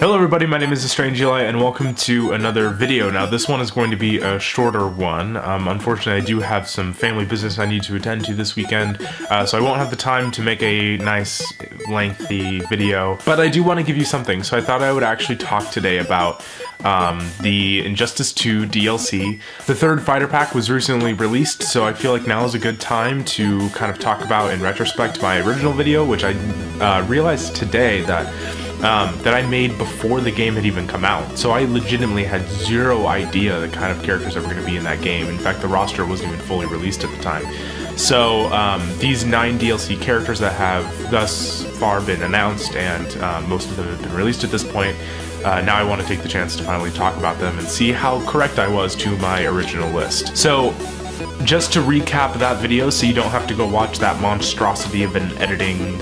Hello everybody, my name is Estrangeli and welcome to another video. Now this one is going to be a shorter one. Unfortunately I do have some family business I need to attend to this weekend, so I won't have the time to make a nice lengthy video, but I do want to give you something. So I thought I would actually talk today about the Injustice 2 DLC. The third fighter pack was recently released, so I feel like now is a good time to kind of talk about in retrospect my original video, which I realized today that I made before the game had even come out. So I legitimately had zero idea the kind of characters that were going to be in that game. In fact, the roster wasn't even fully released at the time. So these 9 DLC characters that have thus far been announced, and most of them have been released at this point, now I want to take the chance to finally talk about them and see how correct I was to my original list. So just to recap that video so you don't have to go watch that monstrosity of an editing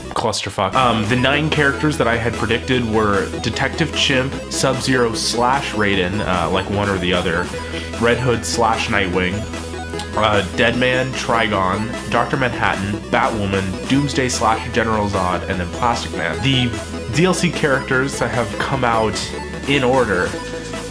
clusterfuck. The 9 characters that I had predicted were Detective Chimp, Sub-Zero / Raiden, like one or the other, Red Hood / Nightwing, Deadman, Trigon, Dr. Manhattan, Batwoman, Doomsday / General Zod, and then Plastic Man. The DLC characters that have come out in order.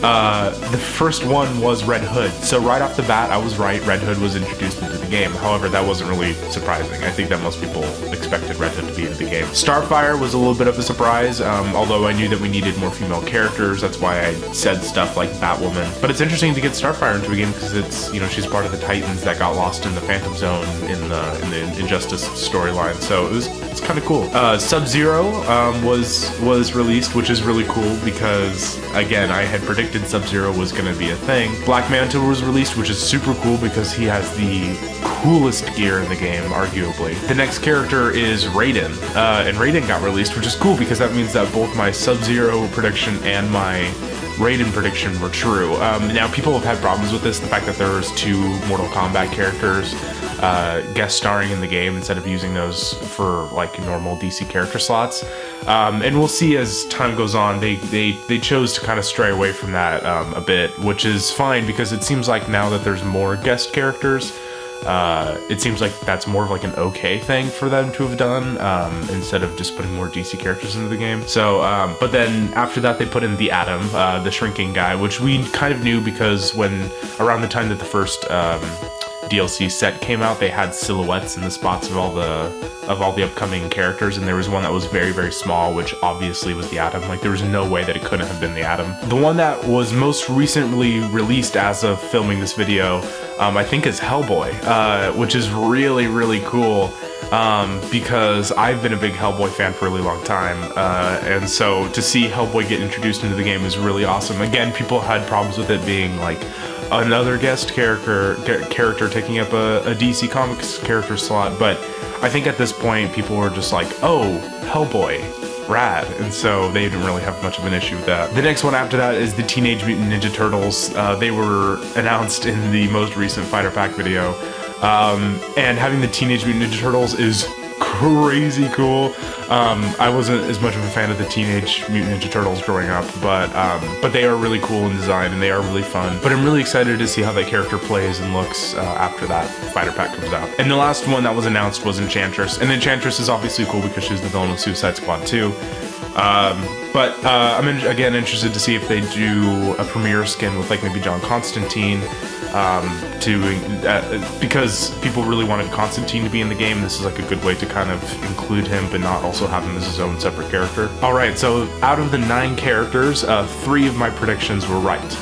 The first one was Red Hood. So right off the bat, I was right. Red Hood was introduced into the game. However, that wasn't really surprising. I think that most people expected Red Hood to be in the game. Starfire was a little bit of a surprise, although I knew that we needed more female characters. That's why I said stuff like Batwoman. But it's interesting to get Starfire into a game because it's, you know, she's part of the Titans that got lost in the Phantom Zone in the Injustice storyline. So it's kind of cool. Sub-Zero was released, which is really cool because, again, I had predicted Sub-Zero was going to be a thing. Black Manta was released, which is super cool because he has the coolest gear in the game, arguably. The next character is Raiden, and Raiden got released, which is cool because that means that both my Sub-Zero prediction and my Raiden prediction were true. Now, people have had problems with this, the fact that there's 2 Mortal Kombat characters guest starring in the game instead of using those for like normal DC character slots. And we'll see as time goes on, they chose to kind of stray away from that a bit, which is fine because it seems like now that there's more guest characters, it seems like that's more of like an okay thing for them to have done, instead of just putting more DC characters into the game. So, but then after that they put in the Atom, the shrinking guy, which we kind of knew because around the time that the first DLC set came out, they had silhouettes in the spots of all the upcoming characters, and there was one that was very, very small, which obviously was the Atom. Like, there was no way that it couldn't have been the Atom. The one that was most recently released as of filming this video, I think is Hellboy, which is really, really cool, because I've been a big Hellboy fan for a really long time, and so to see Hellboy get introduced into the game is really awesome. Again, people had problems with it being like another guest character taking up a DC Comics character slot, but I think at this point people were just like, oh, Hellboy, rad, and so they didn't really have much of an issue with that. The next one after that is the Teenage Mutant Ninja Turtles. They were announced in the most recent Fighter Pack video, and having the Teenage Mutant Ninja Turtles is crazy cool. I wasn't as much of a fan of the Teenage Mutant Ninja Turtles growing up, but they are really cool in design and they are really fun. But I'm really excited to see how that character plays and looks after that fighter pack comes out. And the last one that was announced was Enchantress, and Enchantress is obviously cool because she's the villain of Suicide Squad 2. But I'm again interested to see if they do a premiere skin with like maybe John Constantine, because people really wanted Constantine to be in the game. This is like a good way to kind of include him but not also have him as his own separate character. Alright, so out of the 9 characters, 3 of my predictions were right,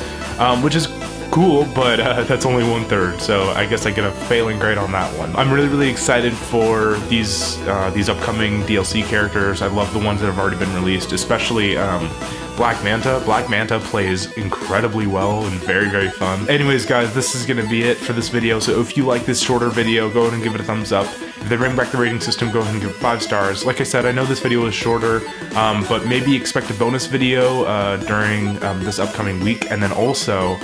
which is cool, but that's only 1/3, so I guess I get a failing grade on that one. I'm really, really excited for these upcoming DLC characters. I love the ones that have already been released, especially Black Manta. Black Manta plays incredibly well and very, very fun. Anyways, guys, this is gonna be it for this video, so if you like this shorter video, go ahead and give it a thumbs up. If they bring back the rating system, go ahead and give it 5 stars. Like I said, I know this video is shorter, but maybe expect a bonus video during this upcoming week, and then also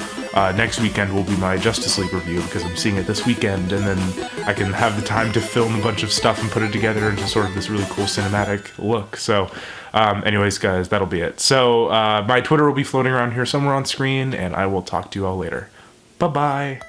next weekend will be my Justice League review because I'm seeing it this weekend, and then I can have the time to film a bunch of stuff and put it together into sort of this really cool cinematic look. So anyways, guys, that'll be it. So my Twitter will be floating around here somewhere on screen, and I will talk to you all later. Bye-bye.